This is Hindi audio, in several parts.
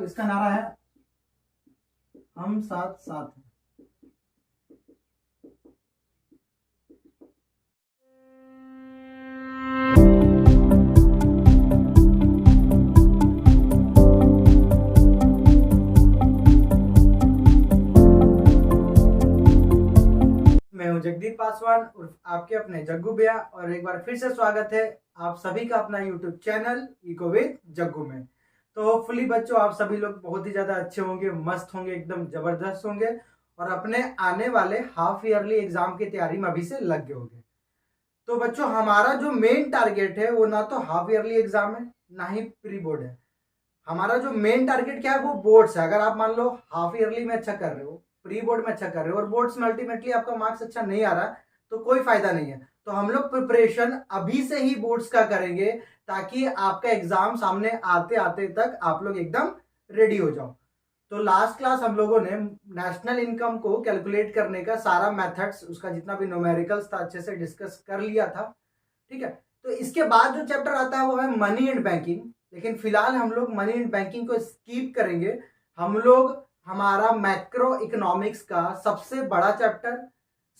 इसका नारा है हम साथ साथ हैं। मैं हूं जगदीप पासवान उर्फ आपके अपने जग्गू भैया, और एक बार फिर से स्वागत है आप सभी का अपना YouTube channel eco with Jaggu में। तो होपफुली बच्चों आप सभी लोग बहुत ही ज़्यादा अच्छे होंगे, मस्त होंगे, एकदम ज़बरदस्त होंगे और अपने आने वाले हाफ ईयरली एग्जाम की तैयारी में अभी से लग गए होंगे। तो बच्चों हमारा जो मेन टारगेट है वो ना तो हाफ ईयरली एग्जाम है ना ही प्री बोर्ड है। हमारा जो मेन टारगेट क्या है वो बोर्ड्स है। अगर आप मान लो हाफ ईयरली में अच्छा कर रहे हो, प्री बोर्ड में अच्छा कर रहे हो और बोर्ड्स में अल्टीमेटली आपका मार्क्स अच्छा नहीं आ रहा तो कोई फायदा नहीं है। तो हम लोग प्रिपरेशन अभी से ही बोर्ड्स का करेंगे ताकि आपका एग्जाम सामने आते आते तक आप लोग एकदम रेडी हो जाओ। तो लास्ट क्लास हम लोगों ने नेशनल इनकम को कैलकुलेट करने का सारा मेथड्स, उसका जितना भी न्यूमेरिकल्स था अच्छे से डिस्कस कर लिया था। ठीक है, तो इसके बाद जो चैप्टर आता है वो है मनी एंड बैंकिंग। लेकिन फिलहाल हम लोग मनी एंड बैंकिंग को स्किप करेंगे। हम लोग हमारा मैक्रो इकोनॉमिक्स का सबसे बड़ा चैप्टर,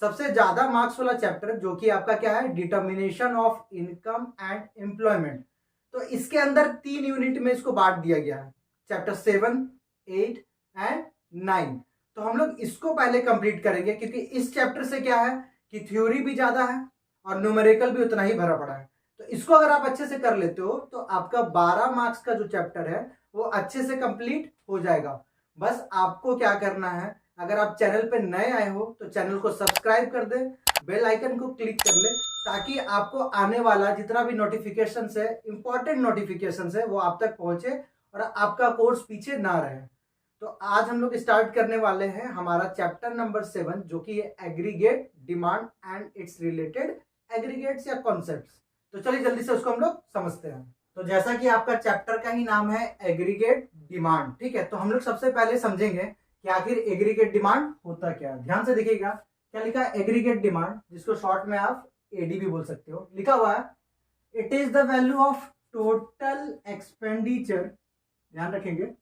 सबसे ज्यादा मार्क्स वाला चैप्टर, जो कि आपका क्या है, determination of income and employment. तो इसके अंदर 3 यूनिट में इसको बांट दिया गया है, चैप्टर 7, 8 एंड 9। तो हम लोग इसको पहले कंप्लीट करेंगे क्योंकि इस चैप्टर से क्या है कि थ्योरी भी ज्यादा है और न्यूमेरिकल भी उतना ही भरा पड़ा है। तो इसको अगर आप अच्छे से कर लेते हो तो आपका 12 मार्क्स का जो चैप्टर है वो अच्छे से कंप्लीट हो जाएगा। बस आपको क्या करना है, अगर आप चैनल पे नए आए हो तो चैनल को सब्सक्राइब कर दे, बेल आइकन को क्लिक कर ले, ताकि आपको आने वाला जितना भी नोटिफिकेशन है, इंपॉर्टेंट नोटिफिकेशन है, वो आप तक पहुंचे और आपका कोर्स पीछे ना रहे। तो आज हम लोग स्टार्ट करने वाले हैं हमारा चैप्टर नंबर 7, जो कि है aggregate demand and it's related aggregates या कॉन्सेप्ट्स। तो चलिए जल्दी से उसको हम लोग समझते हैं। तो जैसा कि आपका चैप्टर का ही नाम है एग्रीगेट डिमांड, ठीक है, तो हम लोग सबसे पहले समझेंगे कि आखिर एग्रीगेट डिमांड होता क्या है। ध्यान से देखिएगा क्या लिखा है, एग्रीगेट डिमांड, जिसको शॉर्ट में आप एडी भी बोल सकते हो। लिखा हुआ है it is the value of total expenditure, ध्यान रखेंगे,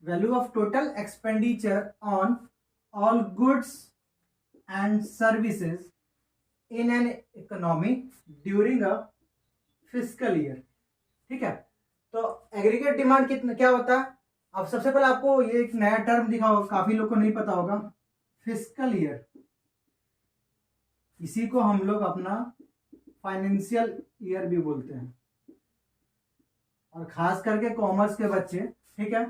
value of total expenditure on all goods and services in an economy during a fiscal year. ठीक है, तो एग्रीगेट डिमांड कितना क्या होता है। अब सबसे पहले आपको ये एक नया टर्म दिखा होगा, काफी लोग को नहीं पता होगा, फिस्कल ईयर। इसी को हम लोग अपना फाइनेंशियल ईयर भी बोलते हैं। और खास करके कॉमर्स के बच्चे, ठीक है,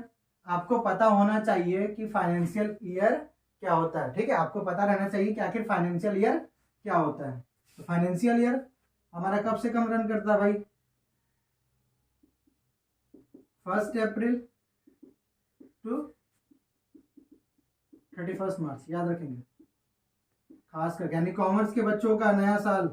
आपको पता होना चाहिए कि फाइनेंशियल ईयर क्या होता है। ठीक है, आपको पता रहना चाहिए कि आखिर फाइनेंशियल ईयर क्या होता है। तो फाइनेंशियल ईयर हमारा कब से कब रन करता है भाई, 1 अप्रैल टू 31 मार्च, याद रखेंगे। खास करके यानी कॉमर्स के बच्चों का नया साल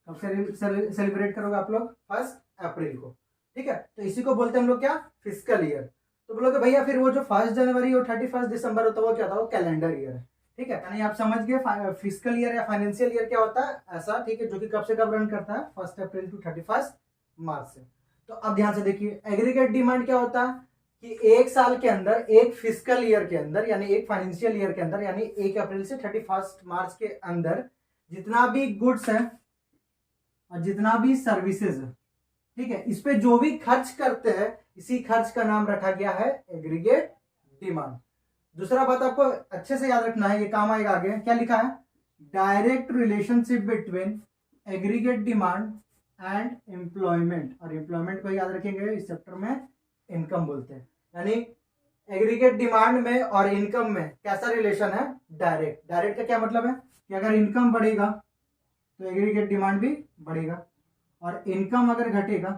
कब सेलिब्रेट करोगे आप लोग, 1 अप्रैल को। ठीक है, तो इसी को बोलते हैं हम लोग क्या, फिस्कल ईयर। तो बोलोगे भैया फिर वो जो 1 जनवरी और 31 दिसंबर होता है वो क्या था, वो कैलेंडर ईयर है। ठीक है, यानी आप समझ गए फिस्कल ईयर या फाइनेंशियल ईयर क्या होता है, ऐसा। ठीक है, जो कि कब से कब रन करता है, 1 अप्रैल टू 31 मार्च से। तो अब ध्यान से देखिए एग्रीगेट डिमांड क्या होता है कि एक साल के अंदर, एक फिस्कल ईयर के अंदर, यानी एक फाइनेंशियल ईयर के अंदर, यानी 1 अप्रैल से 31 मार्च के अंदर जितना भी गुड्स है और जितना भी सर्विसेज है, ठीक है, इस पे जो भी खर्च करते हैं, इसी खर्च का नाम रखा गया है एग्रीगेट डिमांड। दूसरा बात आपको अच्छे से याद रखना है, ये काम आएगा आगे। क्या लिखा है, direct relationship between aggregate demand and employment. और एम्प्लॉयमेंट को याद रखेंगे, इस चैप्टर में इनकम बोलते हैं। यानी एग्रीगेट डिमांड में और इनकम में कैसा रिलेशन है, डायरेक्ट। डायरेक्ट का क्या मतलब है कि अगर इनकम बढ़ेगा तो एग्रीगेट डिमांड भी बढ़ेगा, और इनकम अगर घटेगा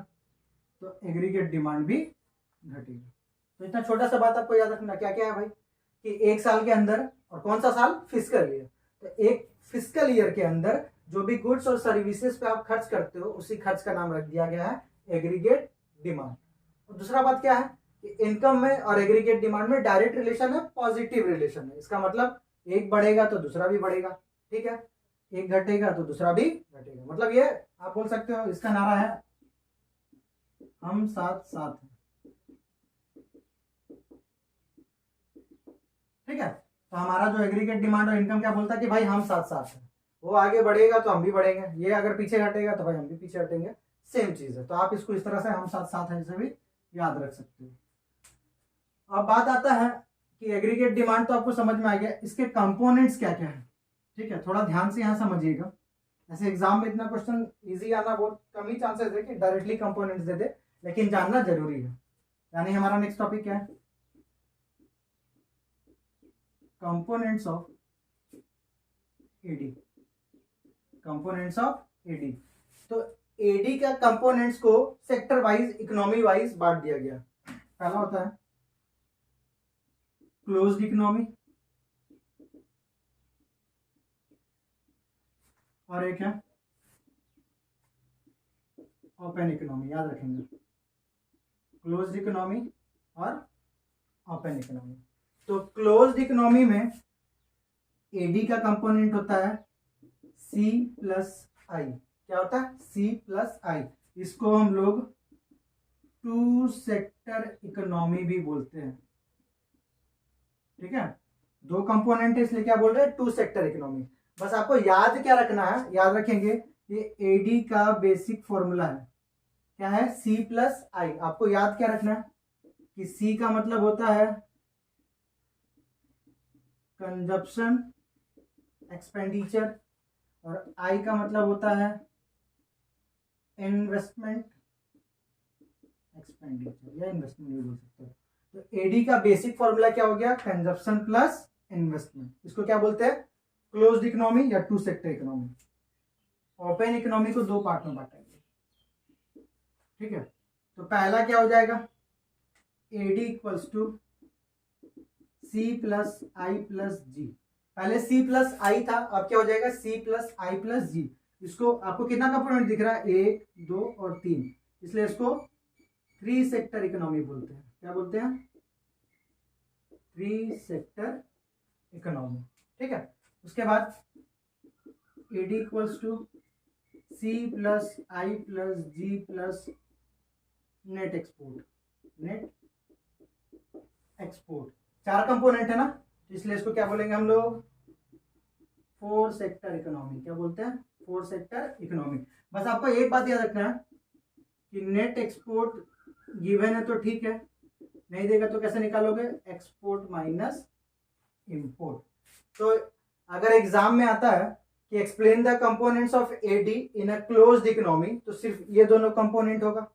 तो एग्रीगेट डिमांड भी घटेगा। तो इतना छोटा सा बात आपको याद रखना, क्या क्या है भाई, कि एक साल के अंदर, और कौन सा साल, फिस्कल ईयर, तो एक फिस्कल ईयर के अंदर जो भी गुड्स और सर्विसेज पे आप खर्च करते हो उसी खर्च का नाम रख दिया गया है एग्रीगेट डिमांड। और दूसरा बात क्या है कि इनकम में और एग्रीगेट डिमांड में डायरेक्ट रिलेशन है, पॉजिटिव रिलेशन है। इसका मतलब एक बढ़ेगा तो दूसरा भी बढ़ेगा, ठीक है, एक घटेगा तो दूसरा भी घटेगा। मतलब ये आप बोल सकते हो, इसका नारा है हम साथ साथ हैं। तो हमारा जो एग्रीगेट डिमांड और इनकम क्या बोलता है कि भाई हम साथ साथ हैं, वो आगे बढ़ेगा तो हम भी बढ़ेंगे, ये अगर पीछे हटेगा तो भाई हम भी पीछे हटेंगे, सेम चीज है। तो आप इसको इस तरह से हम साथ साथ हैं से भी याद रख सकते हो। अब बात आता है कि एग्रीगेट डिमांड तो आपको समझ में आ गया, इसके कंपोनेंट्स क्या क्या है। ठीक है, थोड़ा ध्यान से यहाँ समझिएगा, ऐसे एग्जाम में इतना क्वेश्चन इजी आना बहुत कम ही चांसेस है कि डायरेक्टली कंपोनेंट्स दे दे, लेकिन जानना जरूरी है। यानी हमारा नेक्स्ट टॉपिक क्या है, components of AD, components of AD. तो एडी का कंपोनेंट्स को सेक्टर वाइज, इकोनॉमी वाइज बांट दिया गया। पहला होता है क्लोज्ड इकोनॉमी, और एक है ओपन इकोनॉमी। याद रखेंगे, क्लोज्ड इकोनॉमी और ओपन इकोनॉमी। तो क्लोज्ड इकोनॉमी में एडी का कंपोनेंट होता है सी प्लस आई। क्या होता है, सी प्लस आई। इसको हम लोग टू सेक्टर इकोनॉमी भी बोलते हैं। ठीक है, दो कंपोनेंट है इसलिए क्या बोल रहे हैं, टू सेक्टर इकोनॉमी। बस आपको याद क्या रखना है, याद रखेंगे ये एडी का बेसिक फॉर्मूला है, क्या है, सी प्लस आई। आपको याद क्या रखना है कि सी का मतलब होता है कंजप्शन एक्सपेंडिचर, और आई का मतलब होता है इन्वेस्टमेंट एक्सपेंडिचर, या इन्वेस्टमेंट भी बोल सकते हो। तो एडी का बेसिक फॉर्मूला क्या हो गया, कंजप्शन प्लस इन्वेस्टमेंट। इसको क्या बोलते हैं, क्लोज्ड इकोनॉमी या two sector economy. Open economy को दो पार्ट में बांटेंगे। ठीक है, तो पहला क्या हो जाएगा, AD equals to C plus I plus G. पहले सी प्लस आई था, अब क्या हो जाएगा, सी प्लस आई प्लस जी। इसको आपको कितना कंपोनेंट दिख रहा है, 1 2 और 3, इसलिए इसको थ्री सेक्टर इकोनॉमी बोलते हैं। क्या बोलते हैं, थ्री सेक्टर इकोनॉमी। ठीक है, उसके बाद AD equals to C plus I plus G plus net export, net export. चार कंपोनेंट है ना, इसलिए इसको क्या बोलेंगे हम लोग, फोर सेक्टर इकोनॉमी। क्या बोलते हैं, फोर सेक्टर इकोनॉमी। बस आपको एक बात याद रखना है कि नेट एक्सपोर्ट गिवन है तो ठीक है, नहीं देगा तो कैसे निकालोगे, एक्सपोर्ट माइनस इंपोर्ट। तो अगर एग्जाम में आता है कि explain the components of AD in a closed economy, तो सिर्फ ये दोनों कंपोनेंट होगा।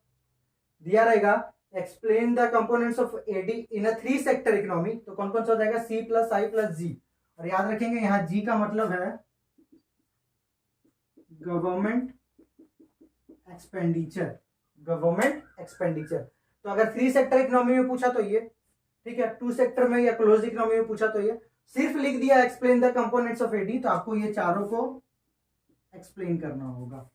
दिया रहेगा explain the components of AD in a three sector economy, तो कौन कौन सा हो जाएगा, सी प्लस आई प्लस जी। और याद रखेंगे यहाँ जी का मतलब है गवर्नमेंट एक्सपेंडिचर, गवर्नमेंट एक्सपेंडिचर। तो अगर थ्री सेक्टर इकोनॉमी में पूछा तो ये, ठीक है, टू सेक्टर में या क्लोज इकोनॉमी में पूछा तो ये, सिर्फ लिख दिया explain the components of AD, तो आपको ये चारों को एक्सप्लेन करना होगा।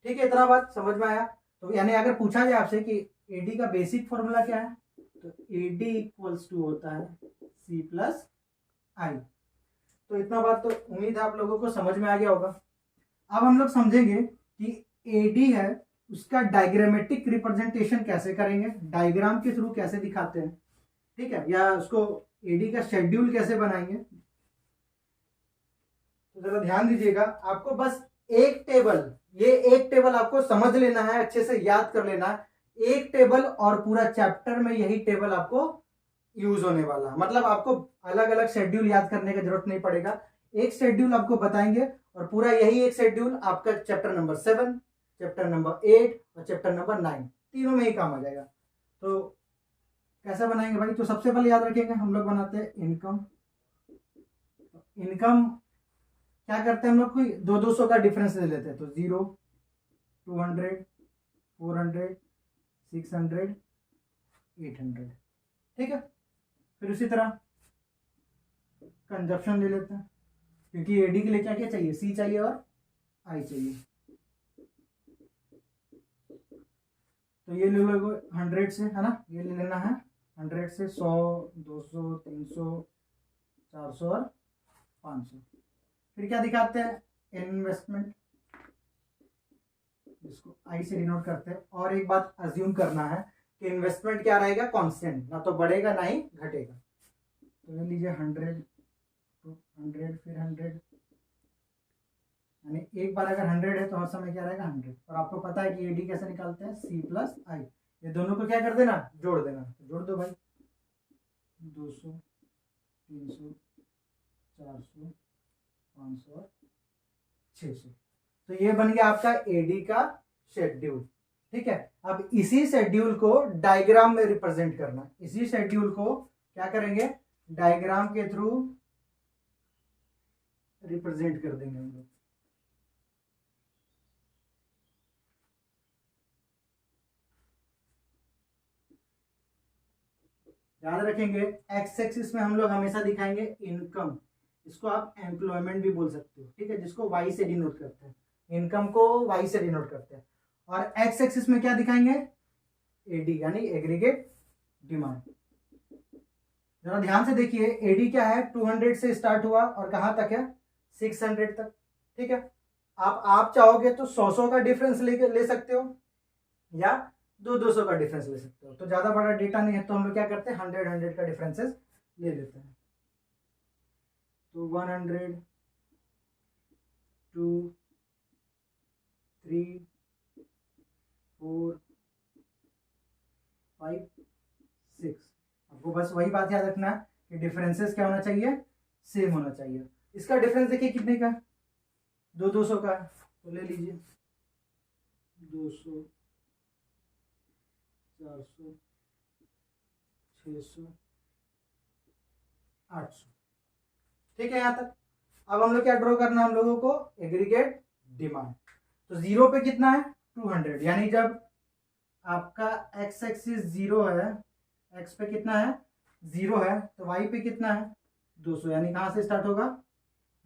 ठीक है, इतना बात समझ में आया। तो यानी अगर पूछा जाए आपसे कि एडी का बेसिक फॉर्मूला क्या है, तो एडी इक्वल्स टू होता है सी प्लस आई। तो इतना बात तो उम्मीद है आप लोगों को समझ में आ गया होगा। अब हम लोग समझेंगे कि एडी है उसका डायग्रामेटिक रिप्रेजेंटेशन कैसे करेंगे, डायग्राम के थ्रू कैसे दिखाते हैं, ठीक है, या उसको एडी का शेड्यूल कैसे बनाएंगे। तो जरा ध्यान दीजिएगा, आपको बस एक टेबल, ये एक टेबल आपको समझ लेना है, अच्छे से याद कर लेना है। एक टेबल और पूरा चैप्टर में यही टेबल आपको यूज होने वाला, मतलब आपको अलग अलग शेड्यूल याद करने की जरूरत नहीं पड़ेगा। एक शेड्यूल आपको बताएंगे और पूरा यही एक शेड्यूल आपका चैप्टर नंबर 7, चैप्टर नंबर 8 और चैप्टर नंबर 9 तीनों में ही काम आ जाएगा। तो कैसे बनाएंगे भाई, तो सबसे पहले याद रखेंगे हम लोग बनाते हैं इनकम। इनकम क्या करते हैं हम लोग, कोई 200 का डिफरेंस ले लेते हैं, तो 0 200 400 600 800। ठीक है, फिर उसी तरह कंजप्शन ले लेते हैं, क्योंकि एडी के लिए क्या क्या चाहिए, सी चाहिए और आई चाहिए। तो ये ले लो 100 से, है ना, ये ले लेना है 100 से 100 200 300 400 और 500। फिर क्या दिखाते हैं, इन्वेस्टमेंट, जिसको आई से डिनोट करते हैं। और एक बात अज्यूम करना है कि इन्वेस्टमेंट क्या रहेगा, कांस्टेंट, ना तो बढ़ेगा ना ही घटेगा। तो ले लीजिए 100 100 फिर 100, यानी एक बार अगर 100 है तो हर समय क्या रहेगा 100। और आपको पता है कि एडी कैसे निकालते हैं, C प्लस आई। ये दोनों को क्या कर देना, जोड़ देना। तो जोड़ दो भाई, 200, 300, 400, 500, 600। तो ये बन गया आपका एडी का शेड्यूल। ठीक है, अब इसी शेड्यूल को डायग्राम में रिप्रेजेंट करना। इसी शेड्यूल को क्या करेंगे, डायग्राम के थ्रू रिप्रेजेंट कर देंगे हम लोग। याद रखेंगे, एक्स एक्सिस में हम लोग हमेशा दिखाएंगे इनकम, इसको आप एम्प्लॉयमेंट भी बोल सकते हो। ठीक है, जिसको वाई से डिनोट करते हैं, इनकम को वाई से डिनोट करते हैं। और एक्स एक्सिस में क्या दिखाएंगे, एडी यानी एग्रीगेट डिमांड। जरा ध्यान से देखिए, एडी क्या है, 200 से स्टार्ट हुआ और कहां तक है, 600 तक। ठीक है, आप चाहोगे तो 100 का डिफरेंस ले सकते हो, या 200 का डिफरेंस ले सकते हो। तो ज्यादा बड़ा डेटा नहीं है तो हम लोग क्या करते हैं, 100 का डिफरेंसेस ले लेते हैं। तो 100, 2, 3, 4, 5, 6। आपको बस वही बात याद रखना है कि डिफरेंसेस क्या होना चाहिए, सेम होना चाहिए। इसका डिफरेंस देखिए कितने का, 200 का, तो ले लीजिए 200, 400, 600, 800। ठीक है यहाँ तक। अब हम लोग क्या ड्रॉ करना है, हम लोगों को एग्रीगेट डिमांड। तो जीरो पे कितना है, 200, यानी जब आपका एक्स एक्सिस 0 है, एक्स पे कितना है 0 है, तो वाई पे कितना है 200, यानी कहां से स्टार्ट होगा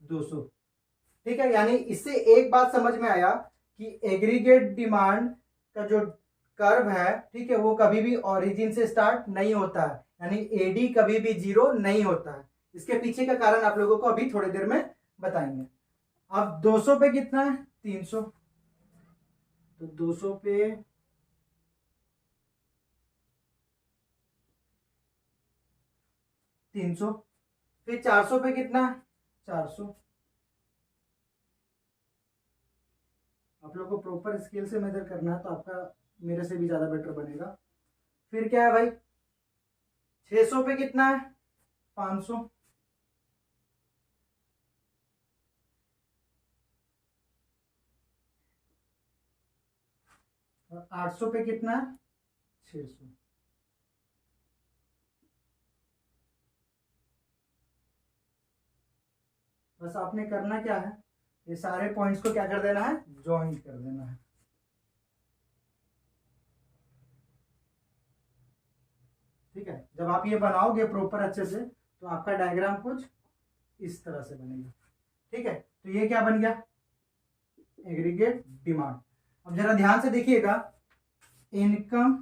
200। ठीक है, यानी इससे एक बात समझ में आया कि एग्रीगेट डिमांड का जो कर्व है, ठीक है, वो कभी भी ओरिजिन से स्टार्ट नहीं होता है, यानी एडी कभी भी 0 नहीं होता है। इसके पीछे का कारण आप लोगों को अभी थोड़ी देर में बताएंगे। अब 200 पे कितना है 300, तो 200 पे 300, फिर 400 पे कितना है 400। आप लोग को प्रॉपर स्केल से मेजर करना है तो आपका मेरे से भी ज्यादा बेटर बनेगा। फिर क्या है भाई 600 पे कितना है 500, और 800 पे कितना है 600। बस आपने करना क्या है, ये सारे पॉइंट्स को क्या कर देना है, ज्वाइन कर देना है। ठीक है, जब आप ये बनाओगे प्रॉपर अच्छे से तो आपका डायग्राम कुछ इस तरह से बनेगा। ठीक है, तो ये क्या बन गया, एग्रीगेट डिमांड। अब जरा ध्यान से देखिएगा, इनकम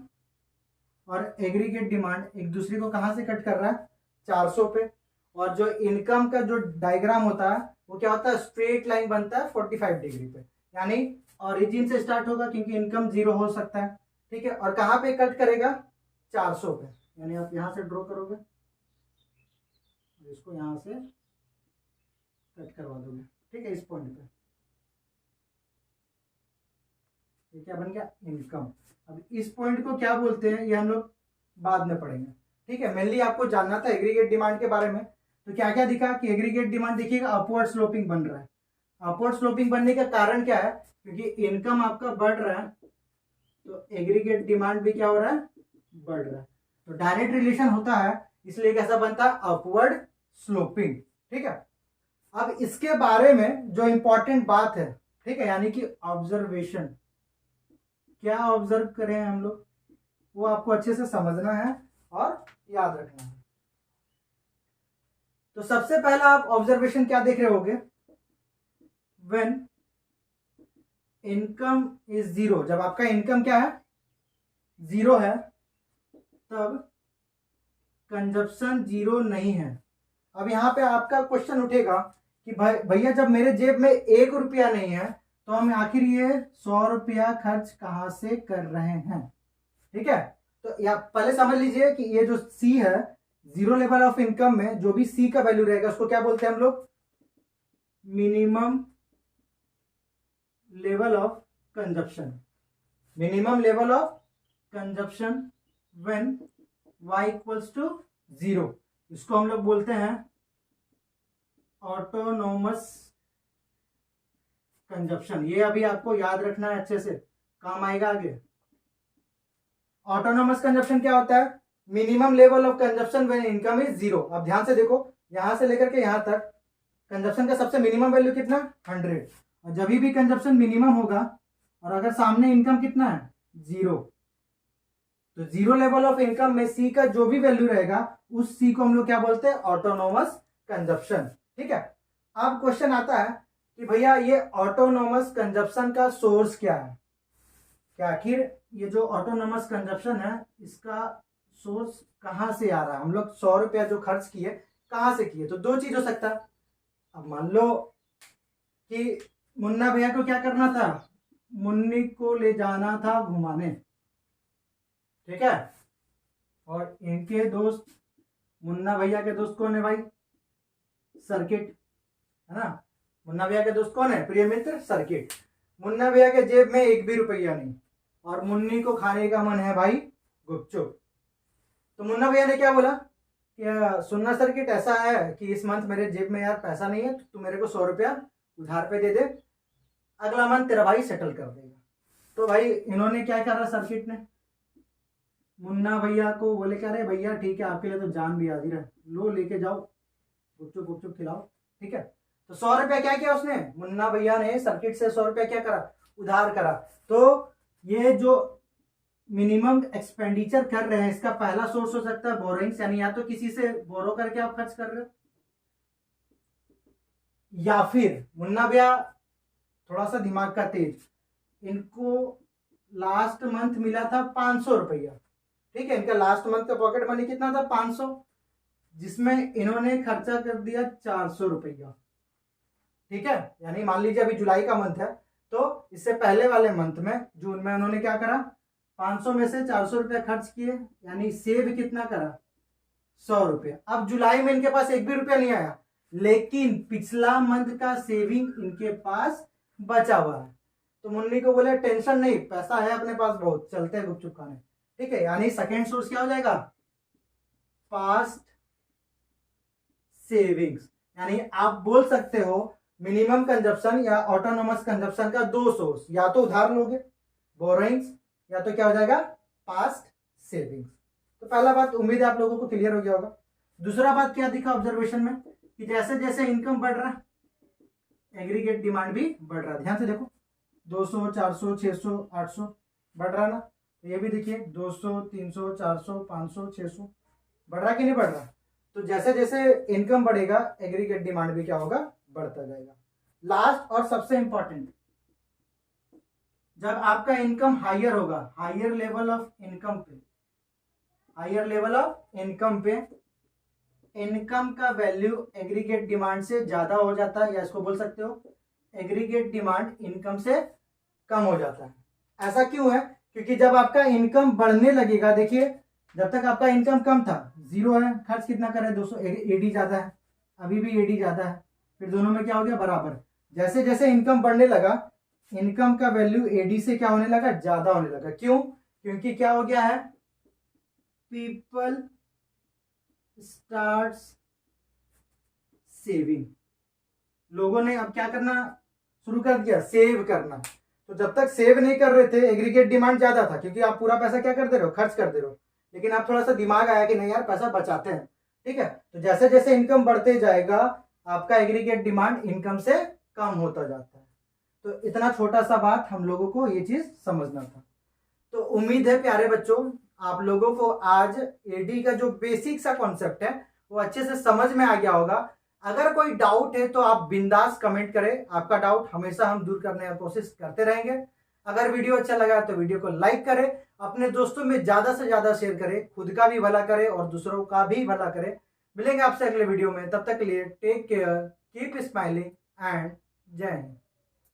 और एग्रीगेट डिमांड एक दूसरे को कहां से कट कर रहा है 400 पे। और जो इनकम का जो डायग्राम होता है वो क्या होता है, स्ट्रेट लाइन बनता है 45 डिग्री पे, यानी ओरिजिन से स्टार्ट होगा क्योंकि इनकम 0 हो सकता है। ठीक है, और कहां पे कट करेगा 400 पे, यानी आप यहां से ड्रॉ करोगे, इसको यहां से कट करवा दोगे। ठीक है, इस पॉइंट पे ये क्या बन गया, इनकम। अब इस पॉइंट को क्या बोलते हैं ये हम लोग बाद में पढ़ेंगे। ठीक है, मेनली आपको जानना था एग्रीगेट डिमांड के बारे में। तो क्या क्या दिखा कि एग्रीगेट डिमांड देखिएगा अपवर्ड स्लोपिंग बन रहा है। अपवर्ड स्लोपिंग बनने का कारण क्या है, क्योंकि इनकम आपका बढ़ रहा है तो एग्रीगेट डिमांड भी क्या हो रहा है, बढ़ रहा है। तो डायरेक्ट रिलेशन होता है, इसलिए कैसा बनता है, अपवर्ड स्लोपिंग। ठीक है, अब इसके बारे में जो इंपॉर्टेंट बात है, ठीक है, यानी कि ऑब्जर्वेशन, क्या ऑब्जर्व करें हम लोग, वो आपको अच्छे से समझना है और याद रखना है। तो सबसे पहला आप ऑब्जर्वेशन क्या देख रहे होगे, व्हेन इनकम इज 0, जब आपका इनकम क्या है 0 है, तब कंजप्शन 0 नहीं है। अब यहां पे आपका क्वेश्चन उठेगा कि भैया जब मेरे जेब में 1 रुपया नहीं है तो हम आखिर ये 100 रुपया खर्च कहां से कर रहे हैं। ठीक है, तो या पहले समझ लीजिए कि ये जो सी है जीरो लेवल ऑफ इनकम में जो भी सी का वैल्यू रहेगा उसको क्या बोलते हैं हम लोग? Minimum level of consumption. Minimum level of consumption when y equals to 0, इसको हम लोग बोलते हैं ऑटोनोमस कंजप्शन। ये अभी आपको याद रखना है, अच्छे से काम आएगा आगे। ऑटोनोमस कंजप्शन क्या होता है? Minimum level of consumption when income is 0। अब ध्यान से देखो, यहां से लेकर के यहां तक कंजप्शन का सबसे मिनिमम वैल्यू कितना? 100। और जब भी कंजप्शन मिनिमम होगा और अगर सामने इनकम कितना है? 0, तो जीरो लेवल ऑफ इनकम में सी का जो भी वैल्यू रहेगा उस सी को हम लोग क्या बोलते हैं? Autonomous consumption. ठीक है। अब क्वेश्चन आता है कि भैया ये ऑटोनोमस कंजप्शन का सोर्स क्या है? क्या आखिर ये जो ऑटोनोमस कंजप्शन है इसका सोर्स कहां से आ रहा है? हम लोग 100 रुपया जो खर्च किए कहां से किए? तो दो चीज हो सकता है। अब मान लो कि मुन्ना भैया को क्या करना था? मुन्नी को ले जाना था घुमाने, ठीक है। और इनके दोस्त, मुन्ना भैया के दोस्त कौन है भाई? सर्किट, है ना। मुन्ना भैया के दोस्त कौन है? प्रिय मित्र, सर्किट। मुन्ना भैया के जेब में एक भी रुपया नहीं और मुन्नी को खाने का मन है भाई गुपचुप। तो मुन्ना भैया ने क्या बोला कि सुनना सर्किट, ऐसा है कि इस मंथ मेरे जेब में यार पैसा नहीं है, तो तू मेरे को 100 रुपया उधार पे दे दे, अगला मंथ तेरा भाई सेटल कर देगा। तो भाई इन्होंने क्या करा? सर्किट ने मुन्ना भैया को बोले क्या, अरे भैया ठीक है, आपके लिए तो जान भी हाजिर है, लो लेके जाओ, गुपचुप गुपचुप खिलाओ, ठीक है। तो 100 रुपया क्या किया उसने? मुन्ना भैया ने सर्किट से 100 रुपया क्या करा? उधार करा। तो ये जो मिनिमम एक्सपेंडिचर कर रहे हैं इसका पहला सोर्स हो सकता है बोरोइंग्स, यानी या तो किसी से बोरो करके आप खर्च कर रहे हो, या फिर मुन्ना भैया थोड़ा सा दिमाग का तेज, इनको लास्ट मंथ मिला था 500 रुपया, ठीक है। इनका लास्ट मंथ का पॉकेट मनी कितना था? 500, जिसमें इन्होंने खर्चा कर दिया 400 रुपया, ठीक है। यानी मान लीजिए अभी जुलाई का मंथ है, तो इससे पहले वाले मंथ में जून में उन्होंने क्या करा? 500 में से 400 रुपया खर्च किए, यानी सेव कितना करा? 100 रुपया। अब जुलाई में इनके पास एक भी रुपया नहीं आया, लेकिन पिछला मंथ का सेविंग इनके पास बचा हुआ है। तो मुन्नी को बोले टेंशन नहीं, पैसा है अपने पास बहुत, चलते हैं गुपचुप खाने, ठीक है। यानी सेकेंड सोर्स क्या हो जाएगा? Past savings. यानी आप बोल सकते हो मिनिमम कंजप्शन या ऑटोनोमस कंजप्शन का दो सोर्स, या तो उधार लोगे बोरोइंग्स, या तो क्या हो जाएगा? Past savings. तो पहला बात उम्मीद है आप लोगों को क्लियर हो गया होगा। दूसरा बात क्या दिखा ऑब्जर्वेशन में कि जैसे जैसे इनकम बढ़ रहा है एग्रीगेट डिमांड भी बढ़ रहा है। ध्यान से देखो, 200, 400, 600, 800 बढ़ रहा ना। तो ये भी देखिए 200, 300, 400, 500, 600 बढ़ रहा कि नहीं बढ़ रहा? तो जैसे जैसे इनकम बढ़ेगा एग्रीगेट डिमांड भी क्या होगा? बढ़ता जाएगा। लास्ट और सबसे इंपॉर्टेंट, जब आपका इनकम हायर होगा, हायर लेवल ऑफ इनकम पे, हायर लेवल ऑफ इनकम पे इनकम का वैल्यू एग्रीगेट डिमांड से ज्यादा हो जाता है, या इसको बोल सकते हो एग्रीगेट डिमांड इनकम से कम हो जाता है। ऐसा क्यों है? क्योंकि जब आपका इनकम बढ़ने लगेगा, देखिए जब तक आपका इनकम कम था, 0 है, खर्च कितना करे? 200, एडी ज्यादा है, अभी भी एडी ज्यादा है, फिर दोनों में क्या हो गया? बराबर। जैसे जैसे इनकम बढ़ने लगा, इनकम का वैल्यू एडी से क्या होने लगा? ज्यादा होने लगा। क्यों? क्योंकि क्या हो गया है? People starts saving. लोगों ने अब क्या करना शुरू कर दिया? सेव करना। तो जब तक सेव नहीं कर रहे थे एग्रीगेट डिमांड ज्यादा था, क्योंकि आप पूरा पैसा क्या कर दे रहे हो? खर्च कर दे रहे हो। लेकिन आप थोड़ा सा दिमाग आया कि नहीं यार पैसा बचाते हैं, ठीक है। तो जैसे जैसे इनकम बढ़ते जाएगा आपका एग्रीगेट डिमांड इनकम से कम होता जाता है। तो इतना छोटा सा बात हम लोगों को ये चीज समझना था। तो उम्मीद है प्यारे बच्चों आप लोगों को आज एडी का जो बेसिक सा कॉन्सेप्ट है वो अच्छे से समझ में आ गया होगा। अगर कोई डाउट है तो आप बिंदास कमेंट करें, आपका डाउट हमेशा हम दूर करने की कोशिश करते रहेंगे। अगर वीडियो अच्छा लगा तो वीडियो को लाइक करें, अपने दोस्तों में ज्यादा से ज्यादा शेयर करें, खुद का भी भला करें और दूसरों का भी भला करें। मिलेंगे आपसे अगले वीडियो में, तब तक के लिए take care, keep smiling and जय हिंद।